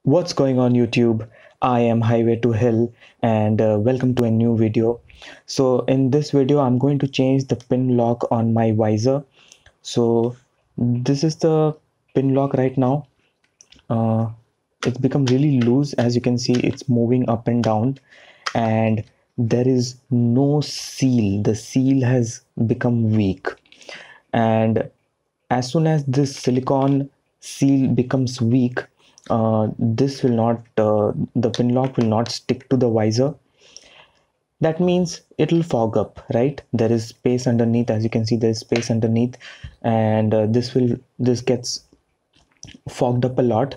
What's going on YouTube? I am Highway to Hill and welcome to a new video. So in this video I'm going to change the pin lock on my visor. So this is the pin lock right now. Uh, it's become really loose. As you can see, it's moving up and down and there is no seal. The seal has become weak, and as soon as this silicone seal becomes weak, this will not the pin lock will not stick to the visor. That means it will fog up, right? There is space underneath. As you can see, there is space underneath, and this gets fogged up a lot.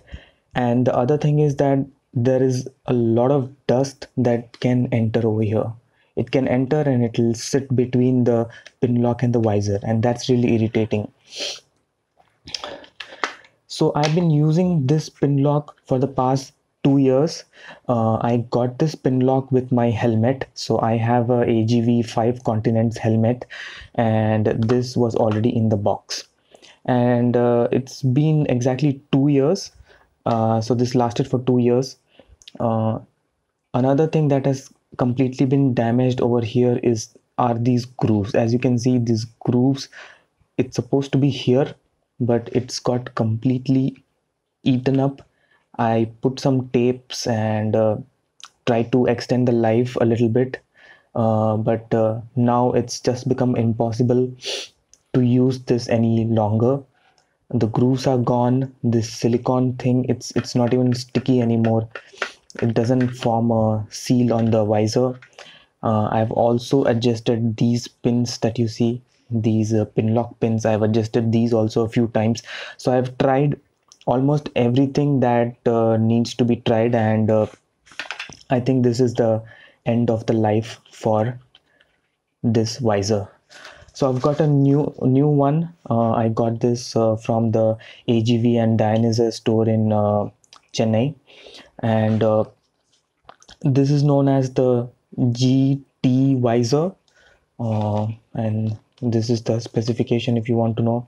And the other thing is that there is a lot of dust that can enter over here. It can enter and it will sit between the pin lock and the visor, and that's really irritating. So I've been using this pin lock for the past 2 years. I got this pin lock with my helmet. So I have a AGV 5 Continents helmet, and this was already in the box. And it's been exactly 2 years. So this lasted for 2 years. Uh, Another thing that has completely been damaged over here are these grooves. As you can see, these grooves, it's supposed to be here, but it's got completely eaten up. I put some tapes and tried to extend the life a little bit, but now it's just become impossible to use this any longer. The grooves are gone. This silicone thing, it's not even sticky anymore. It doesn't form a seal on the visor. I've also adjusted these pins that you see, these pin lock pins. I've adjusted these also a few times. So I've tried almost everything that needs to be tried, and I think this is the end of the life for this visor. So I've got a new one. I got this from the AGV and Dionysus store in Chennai, and this is known as the GT visor, and this is the specification if you want to know.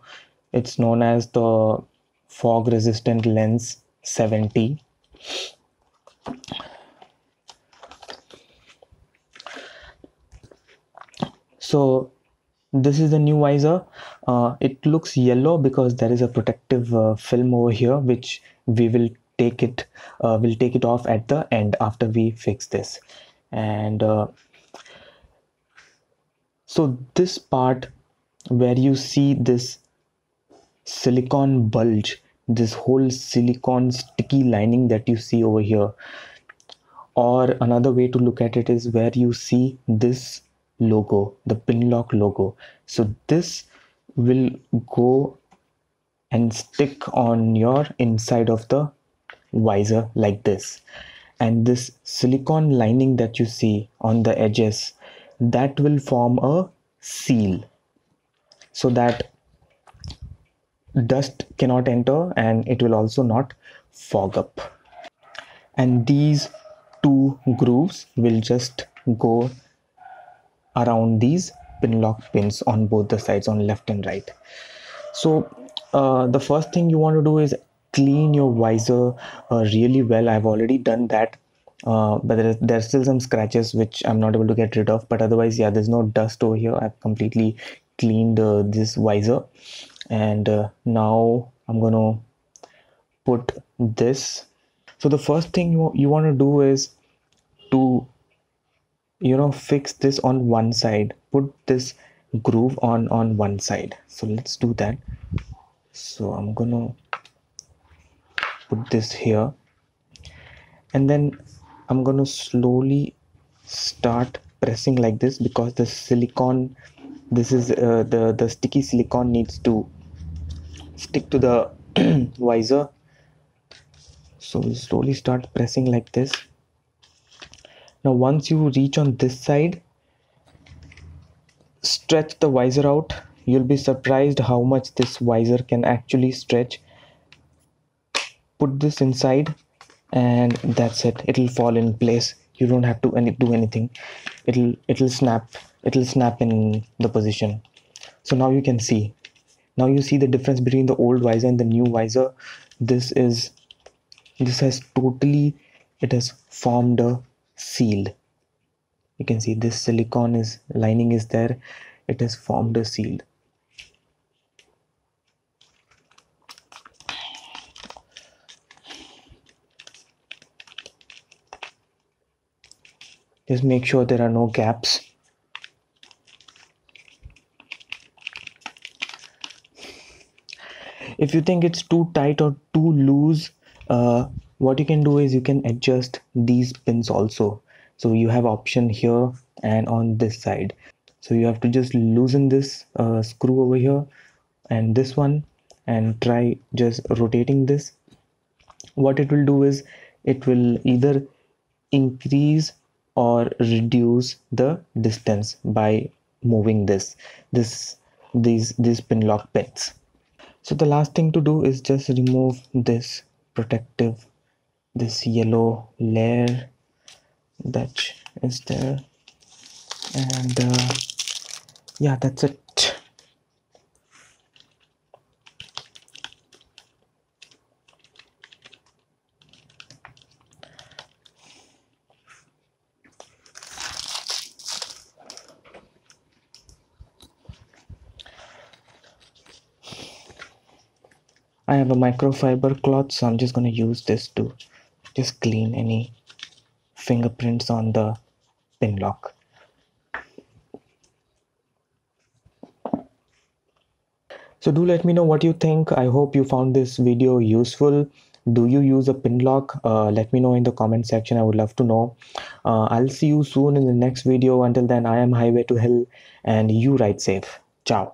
It's known as the fog resistant lens 70. So this is the new visor. It looks yellow because there is a protective film over here, which we will take it off at the end after we fix this. And so this part where you see this silicone bulge, this whole silicone sticky lining that you see over here, or another way to look at it is where you see this logo, the Pinlock logo. So this will go and stick on your inside of the visor like this. And this silicone lining that you see on the edges, that will form a seal so that dust cannot enter and it will also not fog up. And these two grooves will just go around these pin lock pins on both the sides, on left and right. So the first thing you want to do is clean your visor really well. I've already done that, but there's still some scratches which I'm not able to get rid of, but otherwise, yeah, there's no dust over here. I've completely cleaned this visor, and now I'm gonna put this. So the first thing you want to do is to fix this on one side. Put this groove on one side. So let's do that. So I'm gonna put this here, and then I'm gonna slowly start pressing like this, because the silicone, this is the sticky silicone needs to stick to the visor. So we'll slowly start pressing like this. Now once you reach on this side, stretch the visor out. You'll be surprised how much this visor can actually stretch. Put this inside, and that's it. It'll fall in place. You don't have to do anything. It'll snap in the position. So now you can see, now you see the difference between the old visor and the new visor. This is This has totally, it has formed a seal. You can see this silicone is lining is there, it has formed a seal. Just make sure there are no gaps. If you think it's too tight or too loose, what you can do is you can adjust these pins also. So you have option here and on this side. So you have to just loosen this screw over here and this one, and try just rotating this. What it will do is it will either increase or reduce the distance by moving these pin lock pins. So the last thing to do is just remove this protective, this yellow layer that is there, and yeah, that's it. I have a microfiber cloth, so I'm just going to use this to just clean any fingerprints on the pin lock. So do let me know what you think. I hope you found this video useful. Do you use a pin lock? Let me know in the comment section. I would love to know. I'll see you soon in the next video. Until then, I am Highway to Hell, and you ride safe. Ciao.